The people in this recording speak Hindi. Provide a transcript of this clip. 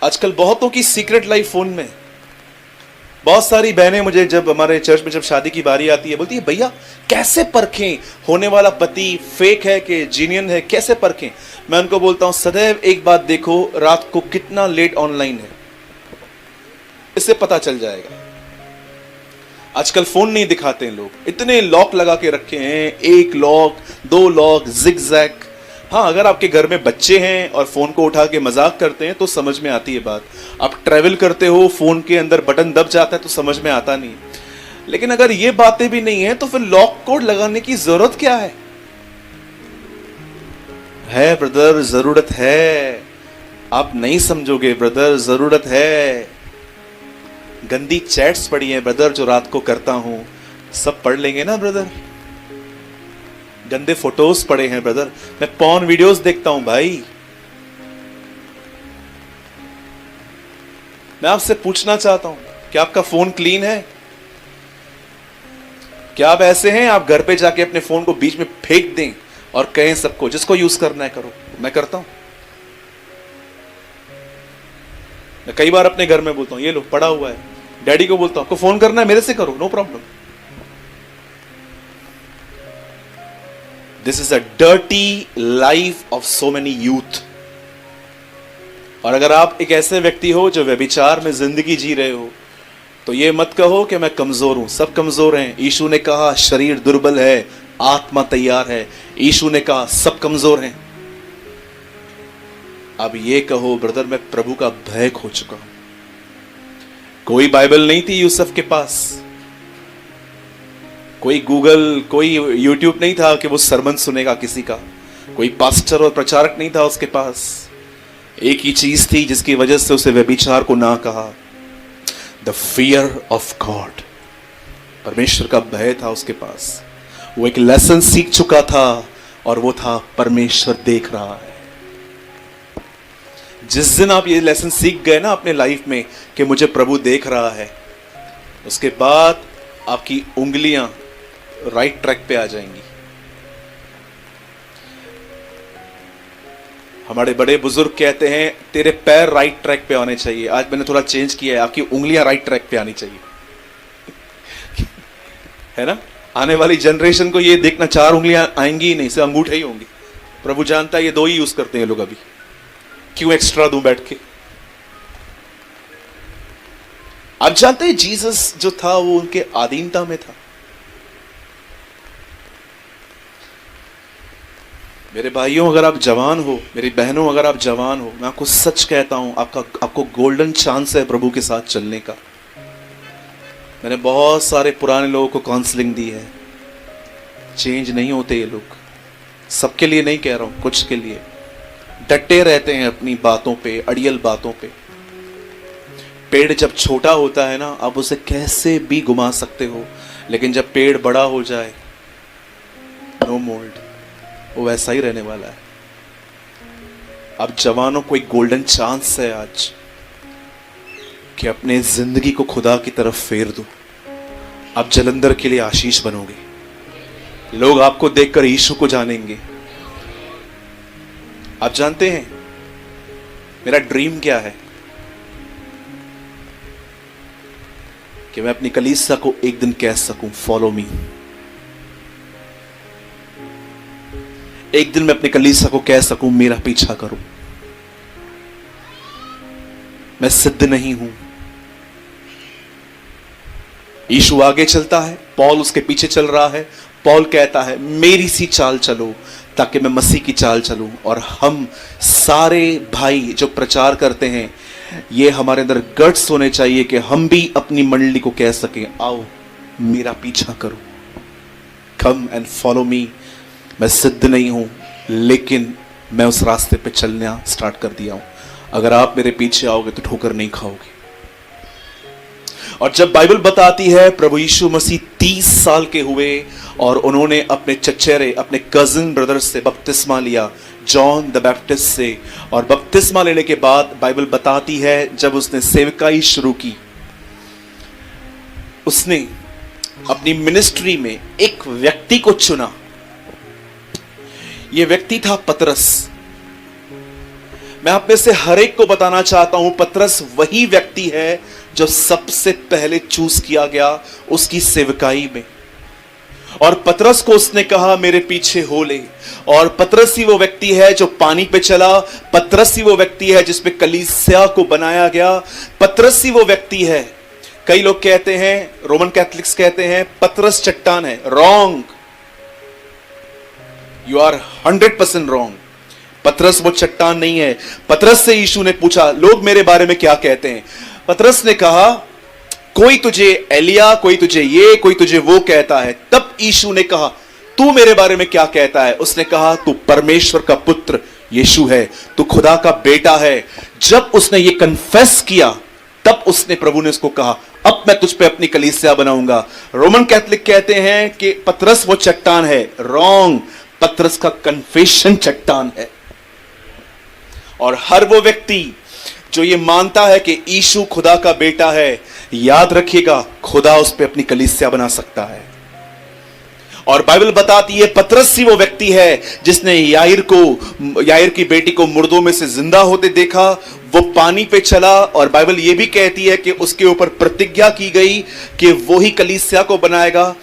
आजकल बहुतों की सीक्रेट लाइफ फोन में। बहुत सारी बहनें मुझे जब हमारे चर्च में जब शादी की बारी आती है बोलती है भैया कैसे परखें होने वाला पति फेक है कि जीनियन है, कैसे परखें। मैं उनको बोलता हूं सदैव एक बात देखो, रात को कितना लेट ऑनलाइन है, इससे पता चल जाएगा। आजकल फोन नहीं दिखाते हैं लोग, इतने लॉक लगा के रखे हैं, 1 लॉक 2 लॉक जिगजैग। हाँ, अगर आपके घर में बच्चे हैं और फोन को उठा के मजाक करते हैं तो समझ में आती है बात। आप ट्रैवल करते हो, फोन के अंदर बटन दब जाता है तो समझ में आता नहीं। लेकिन अगर ये बातें भी नहीं है तो फिर लॉक कोड लगाने की जरूरत क्या है? ब्रदर, जरूरत है। आप नहीं समझोगे ब्रदर, जरूरत है। गंदी चैट्स पड़ी हैं ब्रदर जो रात को करता हूं, सब पढ़ लेंगे ना ब्रदर। गंदे फोटोज पड़े हैं ब्रदर, मैं पॉर्न वीडियोस देखता हूं भाई। मैं आपसे पूछना चाहता हूं, क्या आपका फोन क्लीन है? क्या आप ऐसे हैं आप घर पे जाके अपने फोन को बीच में फेंक दें और कहें सबको जिसको यूज करना है करो? मैं करता हूं। मैं कई बार अपने घर में बोलता हूं ये लो पड़ा हुआ है, डैडी को बोलता हूं आपको फोन करना है मेरे से करो, no problem. This is a dirty life of so many youth. और अगर आप एक ऐसे व्यक्ति हो जो व्यभिचार में जिंदगी जी रहे हो तो ये मत कहो कि मैं कमजोर हूं। सब कमजोर हैं। यीशु ने कहा शरीर दुर्बल है, आत्मा तैयार है। यीशु ने कहा सब कमजोर हैं। अब ये कहो ब्रदर मैं प्रभु का भय खो चुका हूं। कोई बाइबल नहीं थी यूसुफ के पास, कोई गूगल कोई यूट्यूब नहीं था कि वो सरमन सुनेगा किसी का, कोई पास्टर और प्रचारक नहीं था उसके पास। एक ही चीज थी जिसकी वजह से उसे व्यभिचार को ना कहा, द फियर ऑफ गॉड। परमेश्वर का भय था उसके पास। वो एक लेसन सीख चुका था और वो था परमेश्वर देख रहा है। जिस दिन आप ये लेसन सीख गए ना अपने लाइफ में कि मुझे प्रभु देख रहा है, उसके बाद आपकी उंगलियां राइट ट्रैक पे आ जाएंगी। हमारे बड़े बुजुर्ग कहते हैं तेरे पैर राइट ट्रैक पे आने चाहिए। आज मैंने थोड़ा चेंज किया है, आपकी उंगलियां राइट ट्रैक पे आनी चाहिए। है ना? आने वाली जनरेशन को ये देखना 4 उंगलियां आएंगी ही नहीं, सिर्फ अंगूठे ही होंगे। प्रभु जानता है ये 2 ही यूज करते हैं लोग। अभी क्यों एक्स्ट्रा दूं बैठ के? आप जानते हैं जीसस जो था वो उनके आधीनता में था। मेरे भाइयों अगर आप जवान हो, मेरी बहनों अगर आप जवान हो, मैं आपको सच कहता हूं आपको गोल्डन चांस है प्रभु के साथ चलने का। मैंने बहुत सारे पुराने लोगों को काउंसलिंग दी है, चेंज नहीं होते ये लोग। सबके लिए नहीं कह रहा हूं, कुछ के लिए डटे रहते हैं अपनी बातों पे, अड़ियल बातों पे। पेड़ जब छोटा होता है ना आप उसे कैसे भी घुमा सकते हो, लेकिन जब पेड़ बड़ा हो जाए नो मोल्ड, वो वैसा ही रहने वाला है। अब जवानों को एक गोल्डन चांस है आज कि अपने जिंदगी को खुदा की तरफ फेर दो। आप जलंधर के लिए आशीष बनोगे, लोग आपको देखकर यीशु को जानेंगे। आप जानते हैं मेरा ड्रीम क्या है? कि मैं अपनी कलीसिया को एक दिन कह सकूं फॉलो मी। एक दिन मैं अपनी कलीसिया को कह सकूं मेरा पीछा करो। मैं सिद्ध नहीं हूं। यीशु आगे चलता है, पौल उसके पीछे चल रहा है। पौल कहता है मेरी सी चाल चलो ताकि मैं मसीह की चाल चलूं। और हम सारे भाई जो प्रचार करते हैं, ये हमारे अंदर गट्स होने चाहिए कि हम भी अपनी मंडली को कह सकें आओ मेरा पीछा करो, कम एंड फॉलो मी। मैं सिद्ध नहीं हूं लेकिन मैं उस रास्ते पे चलना स्टार्ट कर दिया हूं। अगर आप मेरे पीछे आओगे तो ठोकर नहीं खाओगे। और जब बाइबल बताती है प्रभु यीशु मसीह 30 साल के हुए और उन्होंने अपने चचेरे अपने कजिन ब्रदर्स से बपतिस्मा लिया, जॉन द बैप्टिस्ट से। और बपतिस्मा लेने के बाद बाइबल बताती है जब उसने सेवकाई शुरू की, उसने अपनी मिनिस्ट्री में एक व्यक्ति को चुना। यह व्यक्ति था पतरस। मैं आप में से हर एक को बताना चाहता हूं, पतरस वही व्यक्ति है जो सबसे पहले चूज किया गया उसकी सेवकाई में। और पतरस को उसने कहा मेरे पीछे हो ले। और पतरस ही वो व्यक्ति है जो पानी पे चला, पतरस ही वो व्यक्ति है जिस पे कलीसिया को बनाया गया, पतरस ही वो व्यक्ति है। कई लोग कहते हैं, रोमन कैथलिक्स कहते हैं पतरस चट्टान है। Wrong, you are 100% wrong. पतरस वो चट्टान नहीं है। पतरस से यीशु ने पूछा लोग मेरे बारे में क्या कहते हैं। पतरस ने कहा कोई तुझे एलिया, कोई तुझे ये, कोई तुझे वो कहता है। तब यीशु ने कहा तू मेरे बारे में क्या कहता है। उसने कहा तू परमेश्वर का पुत्र यीशु है, तू खुदा का बेटा है। जब उसने ये कन्फेस किया तब उसने, प्रभु ने उसको कहा अब मैं तुझ पे अपनी कलीसिया बनाऊंगा। रोमन कैथलिक कहते हैं कि पतरस वो चट्टान है। रॉन्ग, पतरस का कन्फेशन चट्टान है। और हर वो व्यक्ति जो ये मानता है कि यीशु खुदा का बेटा है, याद रखिएगा खुदा उस पे अपनी कलीसिया बना सकता है। और बाइबल बताती है पतरस ही वो व्यक्ति है जिसने याईर की बेटी को मुर्दों में से जिंदा होते देखा। वो पानी पे चला और बाइबल ये भी कहती है कि उसके ऊपर प्रतिज्ञा की गई कि वो ही कलीसिया को बनाएगा।